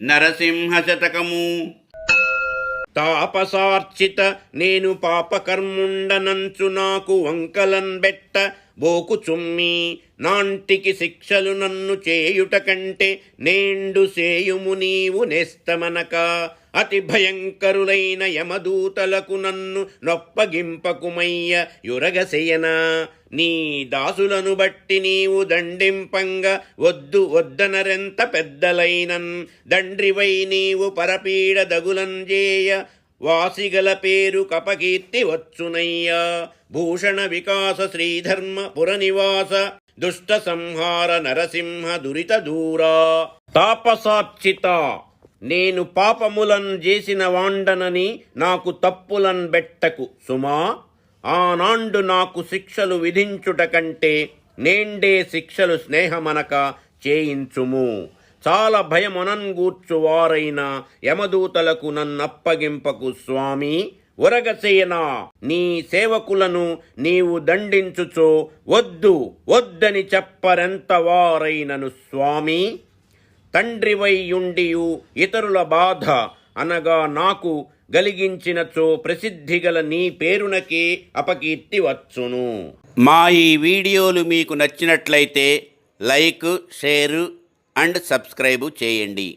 నరసింహ శతకము. తాపసార్చిత నేను పాపకర్ముండనంచు నాకు వంకలన్ బెట్ట బోకు చుమ్మి నాంటికి శిక్షలు నన్ను చేయుట కంటే నేండు సేయుము నీవు నేస్తమనక అతి భయంకరులైన యమదూతలకు నన్ను నొప్పగింపకుమయ్య యురగశయన నీ దాసులను బట్టి నీవు దండింపంగా వద్దు వద్దనరెంత పెద్దలైనన్ దండ్రివై నీవు పరపీడ దగులంజేయ వాసిగల పేరు కపకీర్తి వచ్చునయ్యా భూషణ వికాస శ్రీధర్మ పురనివాస దుష్ట సంహార నరసింహ దురిత దూరా. తాపసార్చిత నేను పాపములన్ చేసిన వాండనని నాకు తప్పులన్ బెట్టకు సుమా. ఆనాండు నాకు శిక్షలు విధించుట కంటే నేండే శిక్షలు స్నేహమనక చేయించుము. చాలా భయమునన్గూర్చువారైన యమదూతలకు నన్నప్పగింపకు స్వామి. ఉరగసేయనా నీ సేవకులను నీవు దండించుచో వద్దు వద్దని చెప్పరెంత వారైనను స్వామి. తండ్రివైయుండియు ఇతరుల బాధ అనగా నాకు గలిగించినచో ప్రసిద్ధిగల నీ పేరునకే అపకీర్తి వచ్చును. మా ఈ వీడియోలు మీకు నచ్చినట్లయితే లైక్, షేరు అండ్ సబ్స్క్రైబు చేయండి.